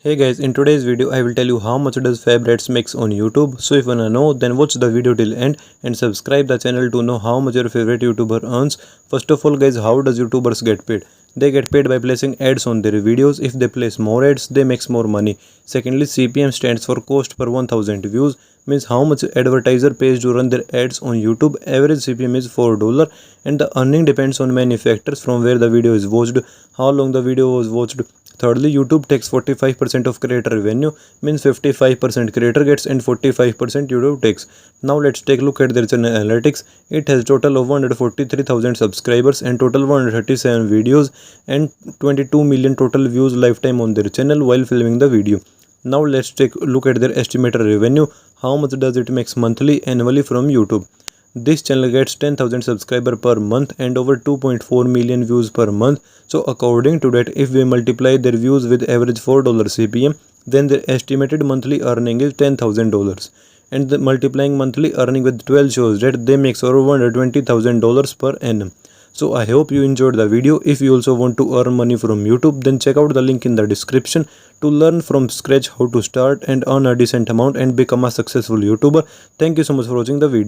Hey guys, in today's video I will tell you how much does Fab Rats makes on YouTube. So if you wanna know, then watch the video till end and subscribe the channel to know how much your favorite YouTuber earns. First of all guys, how does YouTubers get paid? They get paid by placing ads on their videos. If they place more ads, they makes more money. Secondly, CPM stands for cost per 1000 views, means how much advertiser pays to run their ads on YouTube. Average CPM is $4 and the earning depends on many factors, from where the video is watched, how long the video was watched. Thirdly, YouTube takes 45% of creator revenue, means 55% creator gets and 45% YouTube takes. Now let's take a look at their channel analytics. It has total of 143,000 subscribers and total 137 videos and 22 million total views lifetime on their channel while filming the video. Now let's take a look at their estimator revenue. How much does it makes monthly, annually from YouTube? This channel gets 10,000 subscribers per month and over 2.4 million views per month. So according to that, if we multiply their views with average $4 CPM, then their estimated monthly earning is $10,000. And the multiplying monthly earning with 12 shows that they make over $120,000 per annum. So I hope you enjoyed the video. If you also want to earn money from YouTube, then check out the link in the description to learn from scratch how to start and earn a decent amount and become a successful YouTuber. Thank you so much for watching the video.